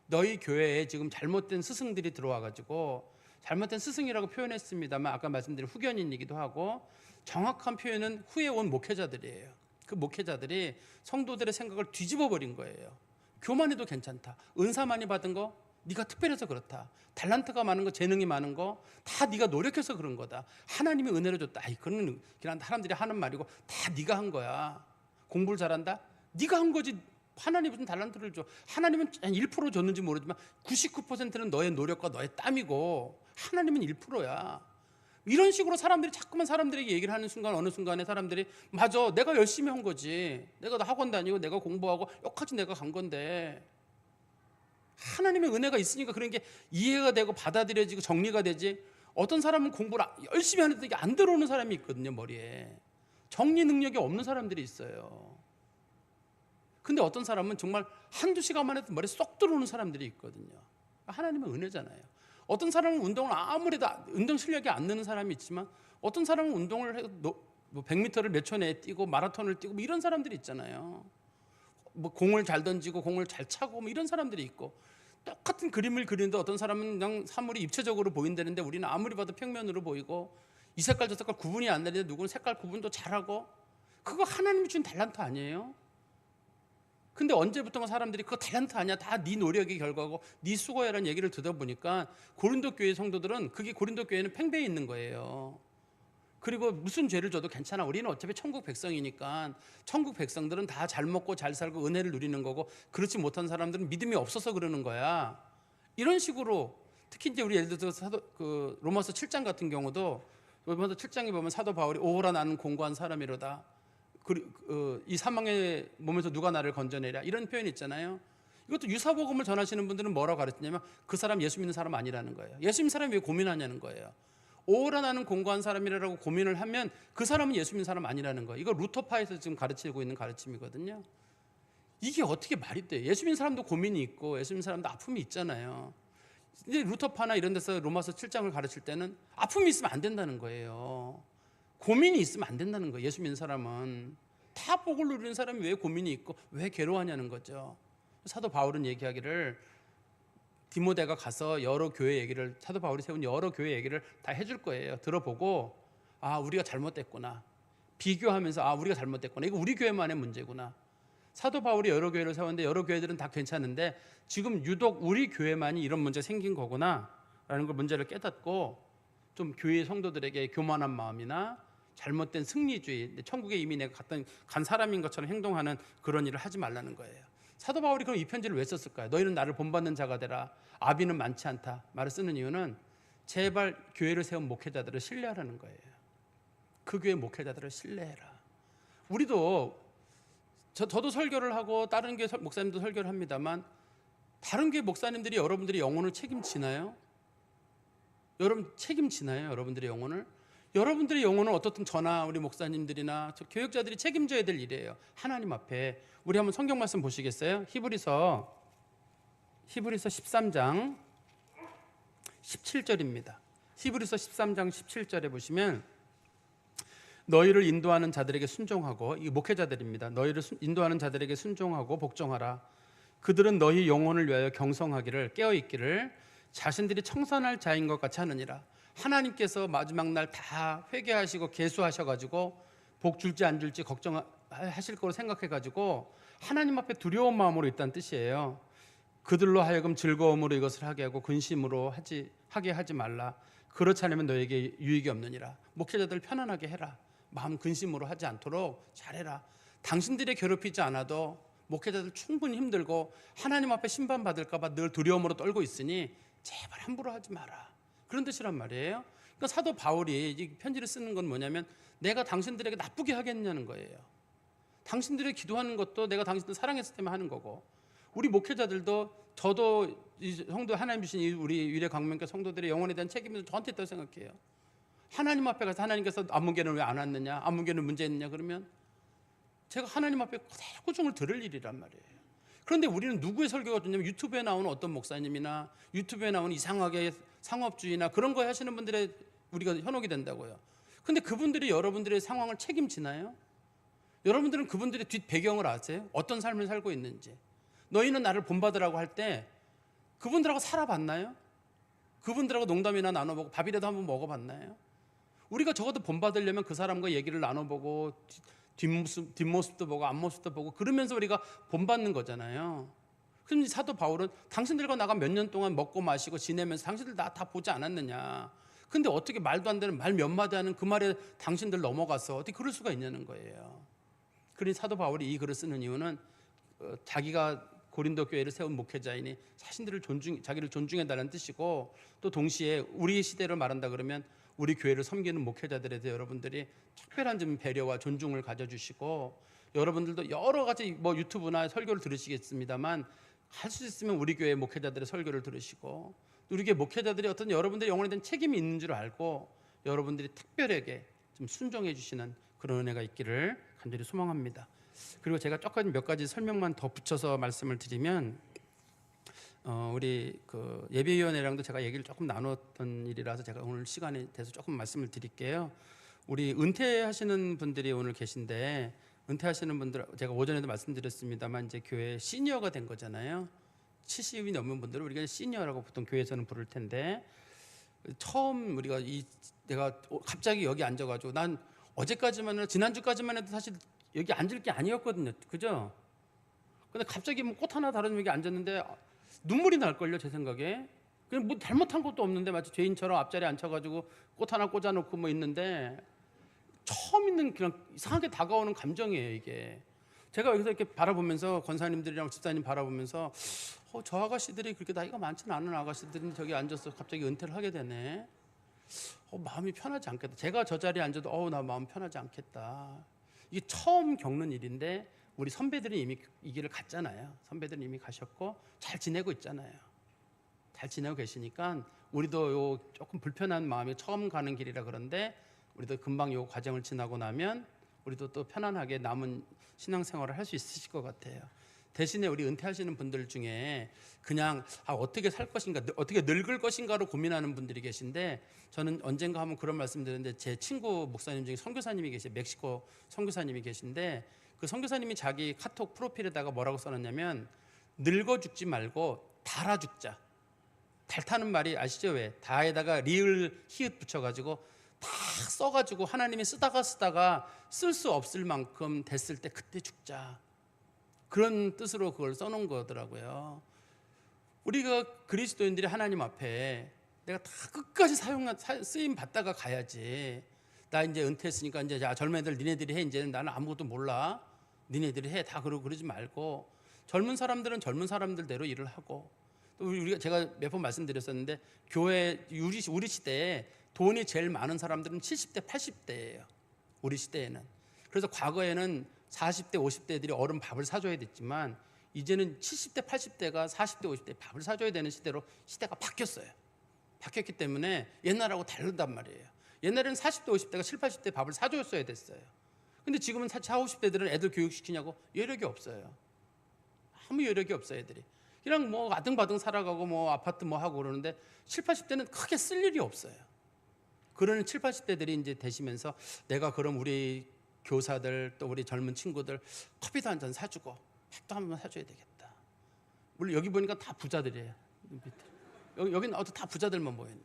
너희 교회에 지금 잘못된 스승들이 들어와가지고, 잘못된 스승이라고 표현했습니다만 아까 말씀드린 후견인이기도 하고, 정확한 표현은 후에 온 목회자들이에요. 그 목회자들이 성도들의 생각을 뒤집어 버린 거예요. 교만해도 괜찮다. 은사 많이 받은 거 네가 특별해서 그렇다. 달란트가 많은 거, 재능이 많은 거 다 네가 노력해서 그런 거다. 하나님이 은혜를 줬다. 그건 그냥 사람들이 하는 말이고 다 네가 한 거야. 공부를 잘한다? 네가 한 거지. 하나님이 무슨 달란트를 줘. 하나님은 1% 줬는지 모르지만 99%는 너의 노력과 너의 땀이고 하나님은 1%야. 이런 식으로 자꾸만 사람들에게 얘기를 하는 순간, 어느 순간에 사람들이 맞아, 내가 열심히 한 거지. 내가 학원 다니고 내가 공부하고 여기까지 내가 간 건데, 하나님의 은혜가 있으니까 그런 게 이해가 되고 받아들여지고 정리가 되지. 어떤 사람은 공부를 열심히 하는데 이게 안 들어오는 사람이 있거든요. 머리에 정리 능력이 없는 사람들이 있어요. 근데 어떤 사람은 정말 한두 시간만 해도 머리에 쏙 들어오는 사람들이 있거든요. 하나님의 은혜잖아요. 어떤 사람은 운동을 아무래도 운동 실력이 안 느는 사람이 있지만, 어떤 사람은 운동을 해도 100m를 몇 초 내에 뛰고 마라톤을 뛰고 이런 사람들이 있잖아요. 공을 잘 던지고 공을 잘 차고 이런 사람들이 있고, 똑같은 그림을 그리는데 어떤 사람은 그냥 사물이 입체적으로 보인다는데 우리는 아무리 봐도 평면으로 보이고, 이 색깔 저 색깔 구분이 안 되는데 누구는 색깔 구분도 잘하고, 그거 하나님이 준 달란트 아니에요? 근데 언제부턴가 사람들이 그거 달란트 아니야, 다 네 노력의 결과고 네 수고야라는 얘기를 듣다 보니까 고린도 교회 성도들은 그게 고린도 교회는 팽배해 있는 거예요. 그리고 무슨 죄를 져도 괜찮아, 우리는 어차피 천국 백성이니까, 천국 백성들은 다 잘 먹고 잘 살고 은혜를 누리는 거고, 그렇지 못한 사람들은 믿음이 없어서 그러는 거야. 이런 식으로, 특히 이제 우리 예를 들어서 로마서 7장 같은 경우도, 로마서 7장에 보면 사도 바울이 오호라 나는 공고한 사람이로다, 이 사망의 몸에서 누가 나를 건져내랴, 이런 표현이 있잖아요. 이것도 유사복음을 전하시는 분들은 뭐라고 가르치냐면 그 사람 예수 믿는 사람 아니라는 거예요. 예수 믿는 사람이 왜 고민하냐는 거예요. 오호라 나는 공고한 사람이라고 고민을 하면 그 사람은 예수 믿는 사람 아니라는 거예요. 이거 루터파에서 지금 가르치고 있는 가르침이거든요. 이게 어떻게 말이 돼요? 예수 믿는 사람도 고민이 있고 예수 믿는 사람도 아픔이 있잖아요. 이제 루터파나 이런 데서 로마서 7장을 가르칠 때는 아픔이 있으면 안 된다는 거예요. 고민이 있으면 안 된다는 거예요. 예수 믿는 사람은 다 복을 누리는 사람이 왜 고민이 있고 왜 괴로워하냐는 거죠. 사도 바울은 얘기하기를, 디모데가 가서 여러 교회 얘기를, 사도 바울이 세운 여러 교회 얘기를 다 해줄 거예요. 들어보고, 아, 우리가 잘못됐구나, 비교하면서 아, 우리가 잘못됐구나, 이거 우리 교회만의 문제구나. 사도 바울이 여러 교회를 세웠는데 여러 교회들은 다 괜찮은데 지금 유독 우리 교회만이 이런 문제가 생긴 거구나 라는 걸, 문제를 깨닫고 좀 교회 성도들에게 교만한 마음이나 잘못된 승리주의, 천국에 이미 내가 간 사람인 것처럼 행동하는 그런 일을 하지 말라는 거예요. 사도 바울이 그럼 이 편지를 왜 썼을까요? 너희는 나를 본받는 자가 되라, 아비는 많지 않다 말을 쓰는 이유는 제발 교회를 세운 목회자들을 신뢰하라는 거예요. 그 교회 목회자들을 신뢰해라. 우리도, 저도 설교를 하고 다른 교회 목사님도 설교를 합니다만, 다른 교회 목사님들이 여러분들의 영혼을 책임지나요? 여러분 책임지나요? 여러분들의 영혼을? 여러분들의 영혼은 어떻든 저나 우리 목사님들이나 교역자들이 책임져야 될 일이에요. 하나님 앞에. 우리 한번 성경 말씀 보시겠어요? 히브리서 13장 17절입니다. 히브리서 13장 17절에 보시면, 너희를 인도하는 자들에게 순종하고, 이 목회자들입니다. 너희를 인도하는 자들에게 순종하고 복종하라. 그들은 너희 영혼을 위하여 경성하기를, 깨어있기를 자신들이 청산할 자인 것 같이 하느니라. 하나님께서 마지막 날 다 회개하시고 계수하셔가지고 복 줄지 안 줄지 걱정하실 거로 생각해가지고 하나님 앞에 두려운 마음으로 있다는 뜻이에요. 그들로 하여금 즐거움으로 이것을 하게 하고 근심으로 하게 하지 말라. 그렇지 않으면 너에게 유익이 없느니라. 목회자들 편안하게 해라. 마음 근심으로 하지 않도록 잘해라. 당신들이 괴롭히지 않아도 목회자들 충분히 힘들고 하나님 앞에 심판받을까 봐 늘 두려움으로 떨고 있으니 제발 함부로 하지 마라. 그런 뜻이란 말이에요. 그러니까 사도 바울이 이 편지를 쓰는 건 뭐냐면, 내가 당신들에게 나쁘게 하겠냐는 거예요. 당신들이 기도하는 것도 내가 당신들 사랑했을 때만 하는 거고, 우리 목회자들도, 저도 이 성도, 하나님 주신 우리 위례 광명교회 성도들의 영혼에 대한 책임이 저한테 있다고 생각해요. 하나님 앞에 가서 하나님께서 안문계는 왜 안 왔느냐, 안문계는 문제 있느냐 그러면 제가 하나님 앞에 그대로 꾸중을 들을 일이란 말이에요. 그런데 우리는 누구의 설교가 좋냐면, 유튜브에 나오는 어떤 목사님이나 유튜브에 나오는 이상하게 상업주의나 그런 거 하시는 분들의 우리가 현혹이 된다고요. 근데 그분들이 여러분들의 상황을 책임지나요? 여러분들은 그분들의 뒷 배경을 아세요? 어떤 삶을 살고 있는지. 너희는 나를 본받으라고 할 때 그분들하고 살아봤나요? 그분들하고 농담이나 나눠보고 밥이라도 한번 먹어봤나요? 우리가 적어도 본받으려면 그 사람과 얘기를 나눠보고 뒷모습도 보고 앞모습도 보고 그러면서 우리가 본받는 거잖아요. 그럼 사도 바울은 당신들과 나가 몇 년 동안 먹고 마시고 지내면서 당신들 다 보지 않았느냐. 근데 어떻게 말도 안 되는 말 몇 마디 하는 그 말에 당신들 넘어가서 어떻게 그럴 수가 있냐는 거예요. 그러니 사도 바울이 이 글을 쓰는 이유는 자기가 고린도 교회를 세운 목회자이니 자기를 존중해달라는 뜻이고, 또 동시에 우리 시대를 말한다 그러면 우리 교회를 섬기는 목회자들에 대해 여러분들이 특별한 좀 배려와 존중을 가져주시고, 여러분들도 여러 가지 유튜브나 설교를 들으시겠습니다만, 할 수 있으면 우리 교회 목회자들의 설교를 들으시고, 우리 교회 목회자들이 어떤 여러분들의 영혼에 대한 책임이 있는 줄 알고 여러분들이 특별하게 좀 순종해 주시는 그런 은혜가 있기를 간절히 소망합니다. 그리고 제가 조금 몇 가지 설명만 더 붙여서 말씀을 드리면, 우리 그 예배위원회랑도 제가 얘기를 조금 나눴던 일이라서 제가 오늘 시간에 대해서 조금 말씀을 드릴게요. 우리 은퇴하시는 분들이 오늘 계신데, 은퇴하시는 분들, 제가 오전에도 말씀드렸습니다만 이제 교회 시니어가 된 거잖아요. 70이 넘은 분들을 우리가 시니어라고 보통 교회에서는 부를 텐데, 처음 우리가 내가 갑자기 여기 앉아가지고 난 어제까지만 지난주까지만 해도 사실 여기 앉을 게 아니었거든요. 그죠? 근데 갑자기 뭐 꽃 하나 다른 여기 앉았는데 눈물이 날걸요, 제 생각에. 그냥 뭐 잘못한 것도 없는데 마치 죄인처럼 앞자리에 앉혀가지고 꽃 하나 꽂아놓고 뭐 있는데 처음 있는 그냥 이상하게 다가오는 감정이에요, 이게. 제가 여기서 이렇게 바라보면서 권사님들이랑 집사님 바라보면서 저 아가씨들이 그렇게 나이가 많지는 않은 아가씨들이 저기 앉아서 갑자기 은퇴를 하게 되네. 마음이 편하지 않겠다. 제가 저 자리에 앉아도 나 마음 편하지 않겠다. 이게 처음 겪는 일인데 우리 선배들이 이미 이 길을 갔잖아요. 선배들은 이미 가셨고 잘 지내고 있잖아요. 잘 지내고 계시니까 우리도 요 조금 불편한 마음이 처음 가는 길이라 그런데 우리도 금방 요 과정을 지나고 나면 우리도 또 편안하게 남은 신앙생활을 할 수 있으실 것 같아요. 대신에 우리 은퇴하시는 분들 중에 그냥 어떻게 살 것인가, 어떻게 늙을 것인가로 고민하는 분들이 계신데 저는 언젠가 한번 그런 말씀 드렸는데 제 친구 목사님 중에 선교사님이 계세요. 멕시코 선교사님이 계신데 그 선교사님이 자기 카톡 프로필에다가 뭐라고 써놨냐면 늙어 죽지 말고 달아 죽자. 달 타는 말이 아시죠? 왜? 다에다가 리을 히읗 붙여가지고 다 써가지고 하나님이 쓰다가 쓸 수 없을 만큼 됐을 때 그때 죽자. 그런 뜻으로 그걸 써놓은 거더라고요. 우리가 그리스도인들이 하나님 앞에 내가 다 끝까지 쓰임 받다가 가야지. 나 이제 은퇴했으니까 이제 젊은 애들 니네들이 해. 이제는 나는 아무것도 몰라. 니네들이 해. 다 그러지 말고 젊은 사람들은 젊은 사람들대로 일을 하고 또 우리가 제가 몇 번 말씀드렸었는데 교회 우리 시대에 돈이 제일 많은 사람들은 70대, 80대예요. 우리 시대에는. 그래서 과거에는 40대, 50대들이 어른 밥을 사줘야 됐지만 이제는 70대, 80대가 40대, 50대 밥을 사줘야 되는 시대로 시대가 바뀌었어요. 바뀌었기 때문에 옛날하고 다르단 말이에요. 옛날에는 40대, 50대가 7, 80대 밥을 사줬어야 됐어요. 근데 지금은 40, 50대들은 애들 교육시키냐고 여력이 없어요. 아무 여력이 없어요, 애들이. 그냥 뭐 아등바등 살아가고 뭐 아파트 뭐 하고 그러는데 7, 80대는 크게 쓸 일이 없어요. 그러는 7, 80대들이 이제 되시면서 내가 그럼 우리 교사들 또 우리 젊은 친구들 커피도 한 잔 사주고 밥도 한 번 사줘야 되겠다. 물론 여기 보니까 다 부자들이에요. 여기는 다 부자들만 모였네.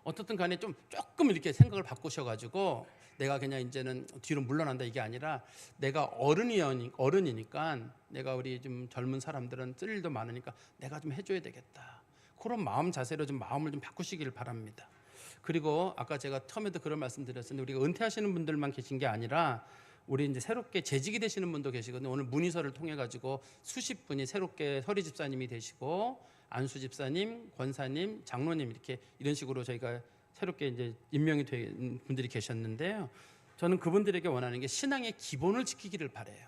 어떻든 간에 조금 이렇게 생각을 바꾸셔가지고 내가 그냥 이제는 뒤로 물러난다 이게 아니라 내가 어른이니까 내가 우리 좀 젊은 사람들은 쓸 일도 많으니까 내가 좀 해줘야 되겠다. 그런 마음 자세로 좀 마음을 좀 바꾸시길 바랍니다. 그리고 아까 제가 처음에도 그런 말씀 드렸었는데 우리가 은퇴하시는 분들만 계신 게 아니라 우리 이제 새롭게 재직이 되시는 분도 계시거든요. 오늘 문의서를 통해 가지고 수십 분이 새롭게 서리 집사님이 되시고 안수 집사님, 권사님, 장로님 이런 식으로 저희가 새롭게 이제 임명이 된 분들이 계셨는데요. 저는 그분들에게 원하는 게 신앙의 기본을 지키기를 바래요.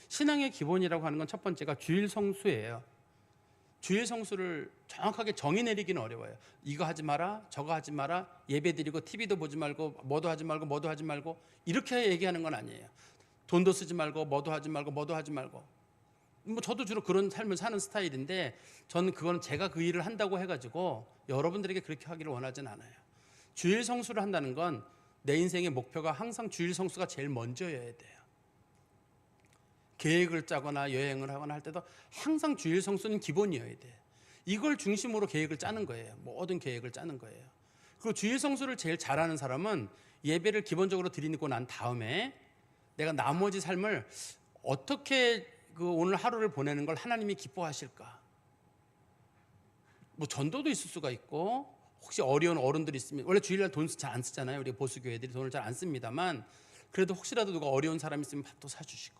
신앙의 기본이라고 하는 건 첫 번째가 주일 성수예요. 주일 성수를 정확하게 정의 내리기는 어려워요. 이거 하지 마라, 저거 하지 마라, 예배 드리고 TV도 보지 말고 뭐도 하지 말고 이렇게 얘기하는 건 아니에요. 돈도 쓰지 말고 뭐도 하지 말고 뭐 저도 주로 그런 삶을 사는 스타일인데 저는 그건 제가 그 일을 한다고 해가지고 여러분들에게 그렇게 하기를 원하진 않아요. 주일 성수를 한다는 건 내 인생의 목표가 항상 주일 성수가 제일 먼저여야 돼요. 계획을 짜거나 여행을 하거나 할 때도 항상 주일 성수는 기본이어야 돼요. 이걸 중심으로 계획을 짜는 거예요. 모든 계획을 짜는 거예요. 그리고 주일 성수를 제일 잘하는 사람은 예배를 기본적으로 드리고 난 다음에 내가 나머지 삶을 어떻게 오늘 하루를 보내는 걸 하나님이 기뻐하실까? 뭐 전도도 있을 수가 있고 혹시 어려운 어른들이 있으면 원래 주일날 돈 잘 안 쓰잖아요. 우리 보수교회들이 돈을 잘 안 씁니다만 그래도 혹시라도 누가 어려운 사람 있으면 밥도 사주시고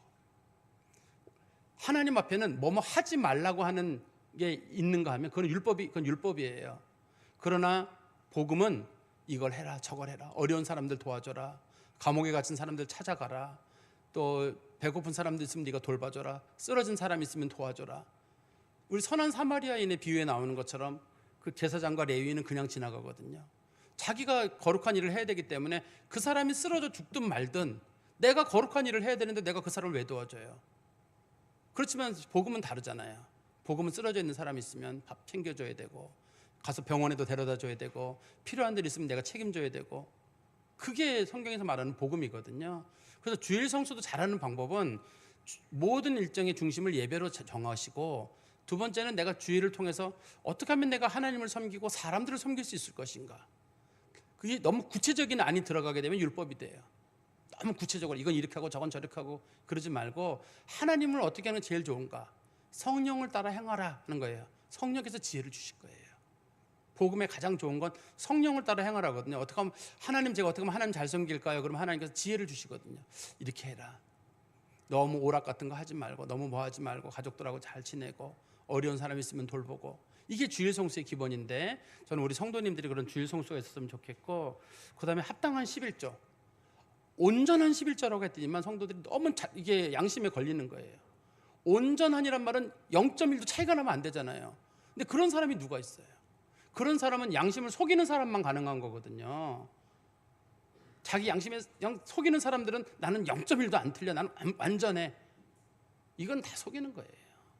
하나님 앞에는 뭐뭐 하지 말라고 하는 게 있는가 하면 그건 율법이에요. 그러나 복음은 이걸 해라 저걸 해라 어려운 사람들 도와줘라 감옥에 갇힌 사람들 찾아가라 또 배고픈 사람들 있으면 네가 돌봐줘라 쓰러진 사람 있으면 도와줘라. 우리 선한 사마리아인의 비유에 나오는 것처럼 그 제사장과 레위인은 그냥 지나가거든요. 자기가 거룩한 일을 해야 되기 때문에 그 사람이 쓰러져 죽든 말든 내가 거룩한 일을 해야 되는데 내가 그 사람을 왜 도와줘요? 그렇지만 복음은 다르잖아요. 복음은 쓰러져 있는 사람이 있으면 밥 챙겨줘야 되고 가서 병원에도 데려다 줘야 되고 필요한 데 있으면 내가 책임져야 되고 그게 성경에서 말하는 복음이거든요. 그래서 주일 성수도 잘하는 방법은 모든 일정의 중심을 예배로 정하시고 두 번째는 내가 주의를 통해서 어떻게 하면 내가 하나님을 섬기고 사람들을 섬길 수 있을 것인가. 그게 너무 구체적인 안이 들어가게 되면 율법이 돼요. 너무 구체적으로 이건 이렇게 하고 저건 저렇게 하고 그러지 말고 하나님을 어떻게 하는 게 제일 좋은가. 성령을 따라 행하라 하는 거예요. 성령께서 지혜를 주실 거예요. 복음의 가장 좋은 건 성령을 따라 행하라거든요. 어떻게 하면 하나님, 제가 어떻게 하면 하나님 잘 섬길까요? 그러면 하나님께서 지혜를 주시거든요. 이렇게 해라. 너무 오락 같은 거 하지 말고, 너무 뭐 하지 말고, 가족들하고 잘 지내고, 어려운 사람 있으면 돌보고. 이게 주일 성수의 기본인데, 저는 우리 성도님들이 그런 주일 성수가 있었으면 좋겠고, 그 다음에 합당한 11조, 온전한 11조라고 했더니만 성도들이 너무 이게 양심에 걸리는 거예요. 온전한이란 말은 0.1도 차이가 나면 안 되잖아요. 근데 그런 사람이 누가 있어요? 그런 사람은 양심을 속이는 사람만 가능한 거거든요. 자기 양심에 속이는 사람들은 나는 0.1도 안 틀려, 나는 완전해. 이건 다 속이는 거예요.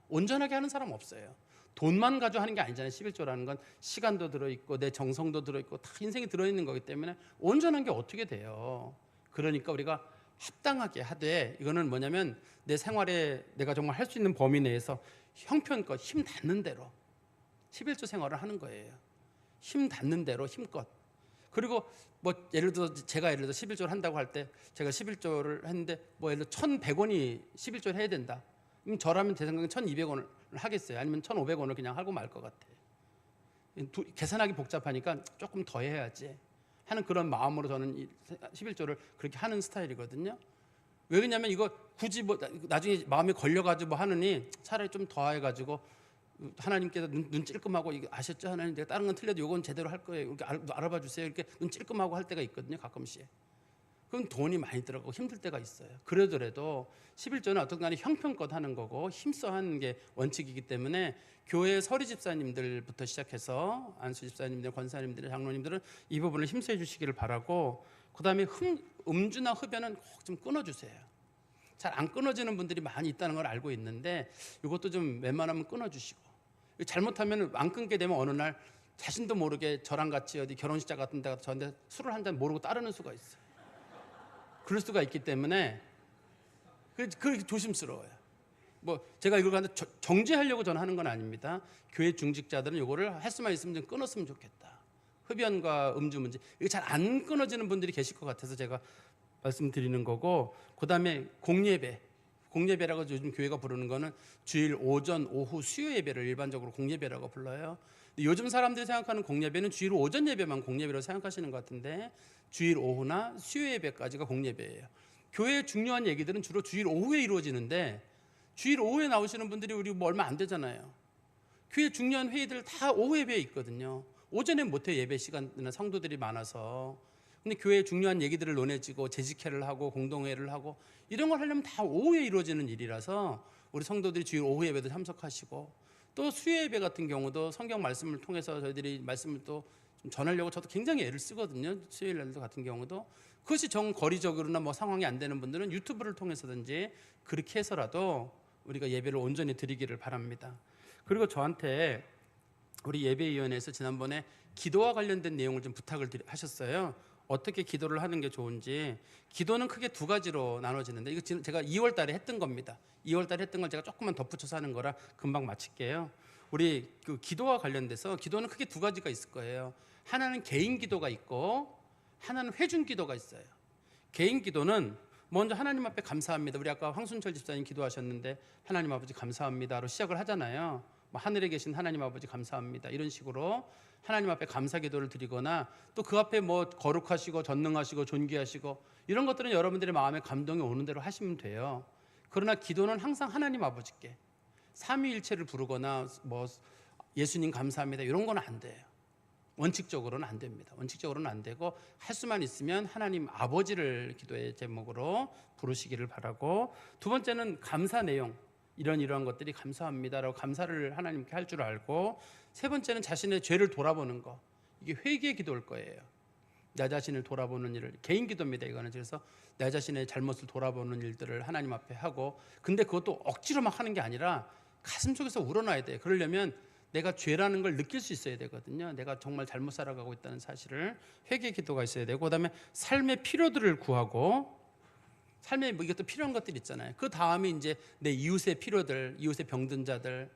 온전하게 하는 사람 없어요. 돈만 가지고 하는 게 아니잖아요. 11조라는 건 시간도 들어있고 내 정성도 들어있고 다 인생이 들어있는 거기 때문에 온전한 게 어떻게 돼요. 그러니까 우리가 합당하게 하되, 이거는 뭐냐면 내 생활에 내가 정말 할 수 있는 범위 내에서 형편껏 힘 닿는 대로 11조 생활을 하는 거예요. 힘 닿는 대로 힘껏. 그리고 뭐 예를 들어 제가 11조를 한다고 할 때, 제가 11조를 했는데 뭐 예를 들어 1,100원이 11조를 해야 된다. 그럼 저라면 제 생각엔 1,200원을 하겠어요. 아니면 1,500원을 그냥 하고 말 것 같아요. 계산하기 복잡하니까 조금 더 해야지 하는 그런 마음으로 저는 11조를 그렇게 하는 스타일이거든요. 왜 그러냐면 이거 굳이 뭐 나중에 마음에 걸려가지고 뭐 하느니 차라리 좀 더 해가지고 하나님께서 눈 찔끔하고, 이거 아셨죠? 하나님 내가 다른 건 틀려도 이건 제대로 할 거예요. 이렇게 알아봐 주세요. 이렇게 눈 찔끔하고 할 때가 있거든요. 가끔씩. 그럼 돈이 많이 들어가고 힘들 때가 있어요. 그러더라도 11조는 어떤 간에 형편껏 하는 거고 힘써 하는 게 원칙이기 때문에 교회 서리 집사님들부터 시작해서 안수 집사님들, 권사님들, 장로님들은 이 부분을 힘써 주시기를 바라고, 그 다음에 음주나 흡연은 꼭 좀 끊어주세요. 잘 안 끊어지는 분들이 많이 있다는 걸 알고 있는데 이것도 좀 웬만하면 끊어주시고, 잘못하면 안 끊게 되면 어느 날 자신도 모르게 저랑 같이 어디 결혼식장 같은 데 가서 저한테 술을 한 잔 모르고 따르는 수가 있어요. 그럴 수가 있기 때문에 그렇게 조심스러워요. 뭐 제가 이걸 가는데 정죄하려고 저는 하는 건 아닙니다. 교회 중직자들은 이거를 할 수만 있으면 좀 끊었으면 좋겠다. 흡연과 음주 문제, 이게 잘 안 끊어지는 분들이 계실 것 같아서 제가 말씀드리는 거고, 그 다음에 공예배라고 요즘 교회가 부르는 거는 주일 오전, 오후, 수요 예배를 일반적으로 공예배라고 불러요. 근데 요즘 사람들이 생각하는 공예배는 주일 오전 예배만 공예배라고 생각하시는 것 같은데, 주일 오후나 수요 예배까지가 공예배예요. 교회의 중요한 얘기들은 주로 주일 오후에 이루어지는데, 주일 오후에 나오시는 분들이 우리 뭐 얼마 안 되잖아요. 교회 중요한 회의들 다 오후 예배에 있거든요. 오전에 못해, 예배 시간이나 성도들이 많아서. 근데 교회의 중요한 얘기들을 논해지고 재직회를 하고 공동회를 하고 이런 걸 하려면 다 오후에 이루어지는 일이라서 우리 성도들이 주일 오후 예배도 참석하시고, 또 수요 예배 같은 경우도 성경 말씀을 통해서 저희들이 말씀을 또 좀 전하려고 저도 굉장히 애를 쓰거든요. 수요일 날 같은 경우도. 그것이 거리적으로나 뭐 상황이 안 되는 분들은 유튜브를 통해서든지 그렇게 해서라도 우리가 예배를 온전히 드리기를 바랍니다. 그리고 저한테 우리 예배위원회에서 지난번에 기도와 관련된 내용을 좀 부탁을 하셨어요. 어떻게 기도를 하는 게 좋은지. 기도는 크게 두 가지로 나눠지는데, 이거 지금 제가 2월 달에 했던 겁니다. 2월 달에 했던 걸 제가 조금만 덧붙여서 하는 거라 금방 마칠게요. 우리 그 기도와 관련돼서 기도는 크게 두 가지가 있을 거예요. 하나는 개인 기도가 있고 하나는 회중 기도가 있어요. 개인 기도는 먼저 하나님 앞에 감사합니다. 우리 아까 황순철 집사님 기도하셨는데 하나님 아버지 감사합니다로 시작을 하잖아요. 뭐 하늘에 계신 하나님 아버지 감사합니다, 이런 식으로 하나님 앞에 감사 기도를 드리거나, 또 그 앞에 뭐 거룩하시고 전능하시고 존귀하시고 이런 것들은 여러분들의 마음에 감동이 오는 대로 하시면 돼요. 그러나 기도는 항상 하나님 아버지께 삼위일체를 부르거나 뭐 예수님 감사합니다 이런 건 안 돼요. 원칙적으로는 안 됩니다. 원칙적으로는 안 되고, 할 수만 있으면 하나님 아버지를 기도의 제목으로 부르시기를 바라고, 두 번째는 감사 내용, 이러한 것들이 감사합니다라고 감사를 하나님께 할 줄 알고, 세 번째는 자신의 죄를 돌아보는 거, 이게 회개의 기도일 거예요. 내 자신을 돌아보는 일을, 개인 기도입니다. 이거는. 그래서 내 자신의 잘못을 돌아보는 일들을 하나님 앞에 하고, 근데 그것도 억지로 막 하는 게 아니라 가슴 속에서 우러나야 돼요. 그러려면 내가 죄라는 걸 느낄 수 있어야 되거든요. 내가 정말 잘못 살아가고 있다는 사실을, 회개 기도가 있어야 되고, 그다음에 삶의 필요들을 구하고, 삶에 뭐 이것도 필요한 것들 있잖아요. 그 다음에 이제 내 이웃의 필요들, 이웃의 병든 자들,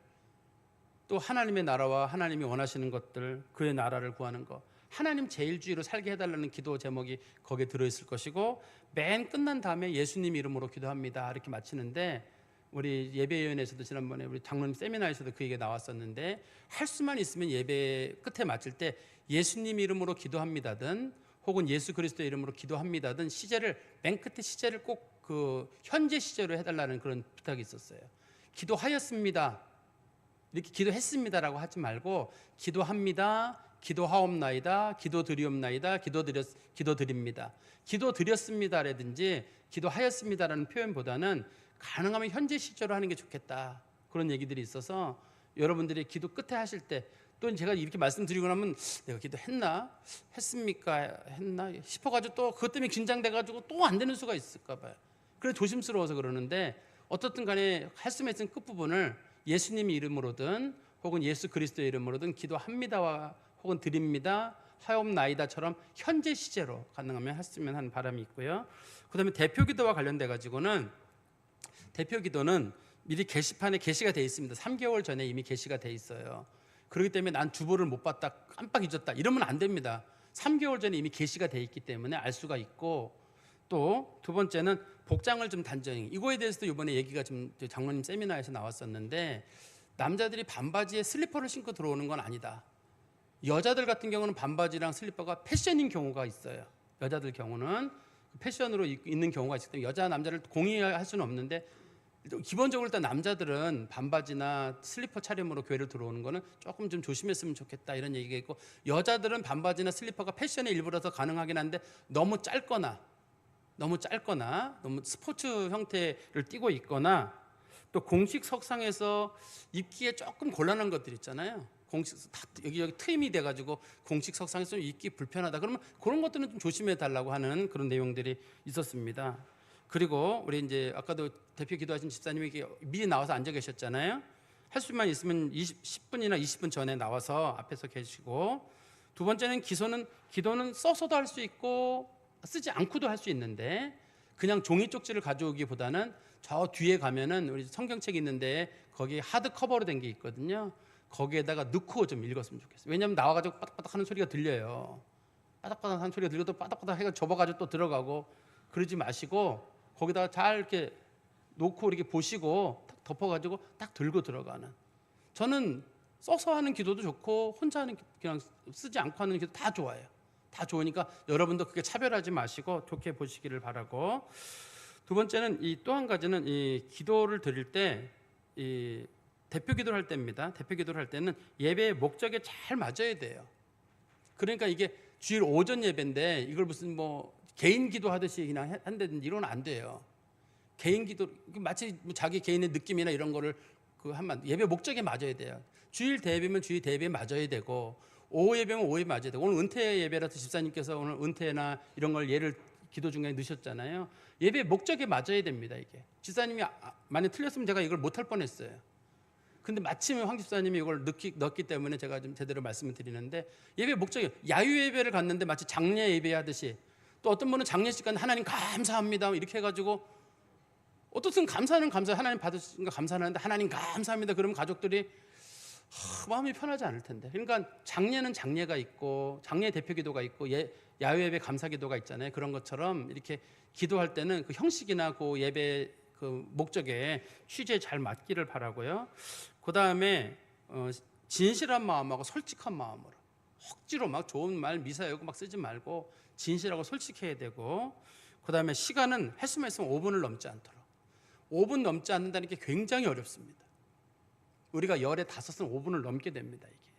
또 하나님의 나라와 하나님이 원하시는 것들, 그의 나라를 구하는 것, 하나님 제일주의로 살게 해달라는 기도 제목이 거기에 들어있을 것이고, 맨 끝난 다음에 예수님 이름으로 기도합니다 이렇게 마치는데, 우리 예배위원회에서도 지난번에 우리 장로님 세미나에서도 그 얘기가 나왔었는데, 할 수만 있으면 예배 끝에 마칠 때 예수님 이름으로 기도합니다든 혹은 예수 그리스도의 이름으로 기도합니다든 시제를 맨 끝에 시제를 꼭 그 현재 시제로 해달라는 그런 부탁이 있었어요. 기도하였습니다 이렇게 기도했습니다라고 하지 말고 기도합니다, 기도하옵나이다, 기도드리옵나이다, 기도드립니다, 기도드렸습니다라든지 기도하였습니다라는 표현보다는 가능하면 현재 시제로 하는 게 좋겠다, 그런 얘기들이 있어서 여러분들이 기도 끝에 하실 때, 또 제가 이렇게 말씀드리고 나면 내가 기도했나? 했습니까? 했나? 싶어가지고 또 그것 때문에 긴장돼가지고 또 안 되는 수가 있을까 봐요. 그래서 조심스러워서 그러는데, 어떻든 간에 할 수 있는 끝부분을 예수님 이름으로든 혹은 예수 그리스도의 이름으로든 기도합니다와 혹은 드립니다, 하옵나이다처럼 현재 시제로 가능하면 했으면 하는 바람이 있고요. 그 다음에 대표기도와 관련돼 가지고는, 대표기도는 미리 게시판에 게시가 돼 있습니다. 3개월 전에 이미 게시가 돼 있어요. 그렇기 때문에 난 주보를 못 봤다, 깜빡 잊었다 이러면 안 됩니다. 3개월 전에 이미 게시가 돼 있기 때문에 알 수가 있고, 또 두 번째는 복장을 좀 단정히, 이거에 대해서도 이번에 얘기가 좀 장로님 세미나에서 나왔었는데, 남자들이 반바지에 슬리퍼를 신고 들어오는 건 아니다. 여자들 같은 경우는 반바지랑 슬리퍼가 패션인 경우가 있어요. 여자들 경우는 패션으로 있는 경우가 있기 때문에 여자 남자를 공유할 수는 없는데, 기본적으로 일단 남자들은 반바지나 슬리퍼 차림으로 교회를 들어오는 거는 조금 좀 조심했으면 좋겠다 이런 얘기가 있고, 여자들은 반바지나 슬리퍼가 패션의 일부라서 가능하긴 한데 너무 짧거나 너무 스포츠 형태를 띠고 있거나, 또 공식 석상에서 입기에 조금 곤란한 것들 있잖아요. 공식 여기 트임이 돼가지고 공식 석상에서 입기 불편하다 그러면 그런 것들은 좀 조심해 달라고 하는 그런 내용들이 있었습니다. 그리고 우리 이제 아까도 대표 기도하신 집사님이 미리 나와서 앉아 계셨잖아요. 할 수만 있으면 10분이나 20분 전에 나와서 앞에서 계시고, 두 번째는 기도는 써서도 할 수 있고 쓰지 않고도 할 수 있는데, 그냥 종이 쪽지를 가져오기보다는 저 뒤에 가면은 우리 성경책이 있는데 거기 하드 커버로 된 게 있거든요. 거기에다가 넣고 좀 읽었으면 좋겠어요. 왜냐하면 나와가지고 빠닥빠닥 하는 소리가 들려요. 빠닥빠닥 하는 소리가 들려도 빠닥빠닥 해가 접어가지고 또 들어가고, 그러지 마시고 거기다가 잘 이렇게 놓고 이렇게 보시고 딱 덮어가지고 딱 들고 들어가는. 저는 써서 하는 기도도 좋고 혼자 하는, 그냥 쓰지 않고 하는 기도 다 좋아요. 다 좋으니까 여러분도 그렇게 차별하지 마시고 좋게 보시기를 바라고, 두 번째는 또 한 가지는 이 기도를 드릴 때, 이 대표 기도를 할 때입니다. 대표 기도를 할 때는 예배의 목적에 잘 맞아야 돼요. 그러니까 이게 주일 오전 예배인데 이걸 무슨 뭐 개인 기도하듯이 그냥 한다든지 이러면 안 돼요. 개인 기도 마치 자기 개인의 느낌이나 이런 거를 하면 예배 목적에 맞아야 돼요. 주일 대예배면 주일 대예배에 맞아야 되고, 오후 예배면 오후에 맞아야 되고, 오늘 은퇴 예배라서 집사님께서 오늘 은퇴나 이런 걸 예를 기도 중에 넣으셨잖아요. 예배 목적에 맞아야 됩니다. 이게 집사님이 만약 틀렸으면 제가 이걸 못할 뻔했어요. 근데 마침 황 집사님이 이걸 넣기 때문에 제가 좀 제대로 말씀을 드리는데, 예배 목적이 야유 예배를 갔는데 마치 장례 예배하듯이, 또 어떤 분은 장례식 간 하나님 감사합니다 이렇게 해가지고, 어떻든 감사는 하나님 받으신 거 감사하는데 하나님 감사합니다 그러면 가족들이 마음이 편하지 않을 텐데. 그러니까 장례는 장례가 있고 장례 대표 기도가 있고 야유 예배 감사 기도가 있잖아요. 그런 것처럼 이렇게 기도할 때는 그 형식이나 그 예배 그 목적에 취지에 잘 맞기를 바라고요. 그 다음에 진실한 마음하고 솔직한 마음으로, 억지로 막 좋은 말 미사여구 막 쓰지 말고 진실하고 솔직해야 되고, 그 다음에 시간은 할 수만 있으면 5분을 넘지 않도록. 5분 넘지 않는다는 게 굉장히 어렵습니다. 우리가 열에 5은 5분을 넘게 됩니다. 이게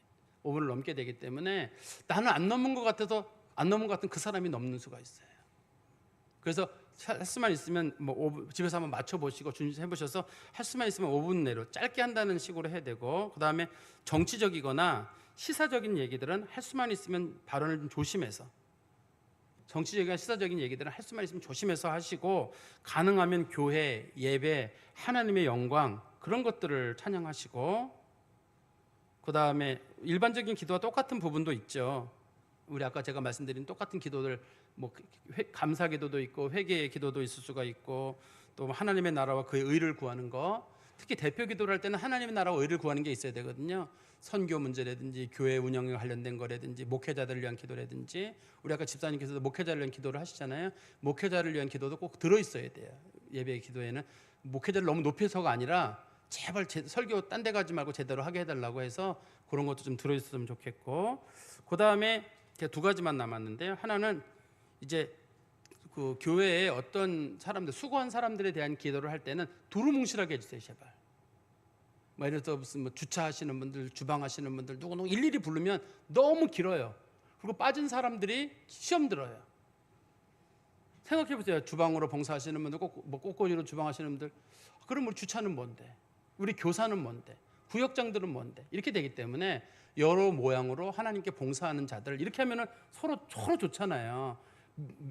5분을 넘게 되기 때문에 나는 안 넘은 것 같아서 안 넘은 것 같은 그 사람이 넘는 수가 있어요. 그래서 할 수만 있으면 뭐 집에서 한번 맞춰보시고 해보셔서 할 수만 있으면 5분 내로 짧게 한다는 식으로 해야 되고, 그 다음에 정치적이거나 시사적인 얘기들은 할 수만 있으면 발언을 좀 조심해서, 정치적이나 시사적인 얘기들은 할 수만 있으면 조심해서 하시고, 가능하면 교회, 예배, 하나님의 영광 그런 것들을 찬양하시고, 그 다음에 일반적인 기도와 똑같은 부분도 있죠. 우리 아까 제가 말씀드린 똑같은 기도들, 뭐 감사 기도도 있고 회개의 기도도 있을 수가 있고, 또 하나님의 나라와 그의 의를 구하는 거, 특히 대표 기도를 할 때는 하나님의 나라와 의를 구하는 게 있어야 되거든요. 선교 문제라든지 교회 운영에 관련된 거라든지 목회자들을 위한 기도라든지, 우리 아까 집사님께서도 목회자를 위한 기도를 하시잖아요. 목회자를 위한 기도도 꼭 들어있어야 돼요. 예배 기도에는 목회자를 너무 높여서가 아니라 제발 설교 딴 데 가지 말고 제대로 하게 해달라고 해서 그런 것도 좀 들어있었으면 좋겠고, 그 다음에 두 가지만 남았는데요. 하나는 이제 그 교회에 어떤 사람들, 수고한 사람들에 대한 기도를 할 때는 두루뭉실하게 해주세요, 제발. 뭐 예를 들어 무슨 뭐 주차하시는 분들, 주방하시는 분들 누구 일일이 부르면 너무 길어요. 그리고 빠진 사람들이 시험 들어요. 생각해 보세요. 주방으로 봉사하시는 분들, 뭐 꽃꽂이로 주방하시는 분들, 그럼 우리 주차는 뭔데? 우리 교사는 뭔데? 구역장들은 뭔데? 이렇게 되기 때문에 여러 모양으로 하나님께 봉사하는 자들, 이렇게 하면은 서로 좋잖아요.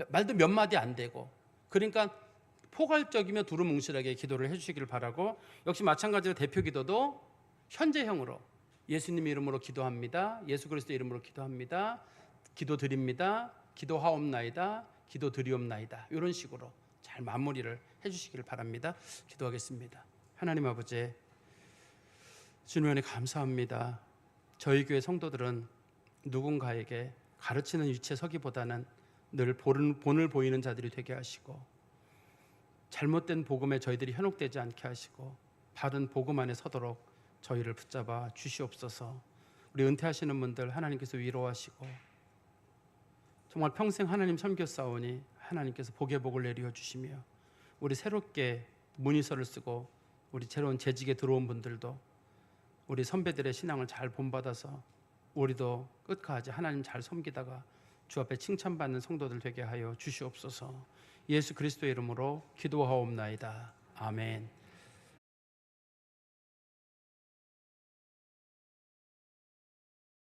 말도 몇 마디 안 되고. 그러니까 포괄적이며 두루뭉실하게 기도를 해주시기를 바라고, 역시 마찬가지로 대표 기도도 현재형으로 예수님 이름으로 기도합니다, 예수 그리스도 이름으로 기도합니다, 기도 드립니다, 기도하옵나이다, 기도 드리옵나이다, 이런 식으로 잘 마무리를 해주시기를 바랍니다. 기도하겠습니다. 하나님 아버지, 주님 은혜 감사합니다. 저희 교회 성도들은 누군가에게 가르치는 위치에 서기보다는 늘 본을 보이는 자들이 되게 하시고, 잘못된 복음에 저희들이 현혹되지 않게 하시고 바른 복음 안에 서도록 저희를 붙잡아 주시옵소서. 우리 은퇴하시는 분들 하나님께서 위로하시고, 정말 평생 하나님 섬겼사오니 하나님께서 복의 복을 내려 주시며, 우리 새롭게 문의서를 쓰고 우리 새로운 재직에 들어온 분들도 우리 선배들의 신앙을 잘 본받아서 우리도 끝까지 하나님 잘 섬기다가 주 앞에 칭찬받는 성도들 되게 하여 주시옵소서. 예수 그리스도의 이름으로 기도하옵나이다. 아멘.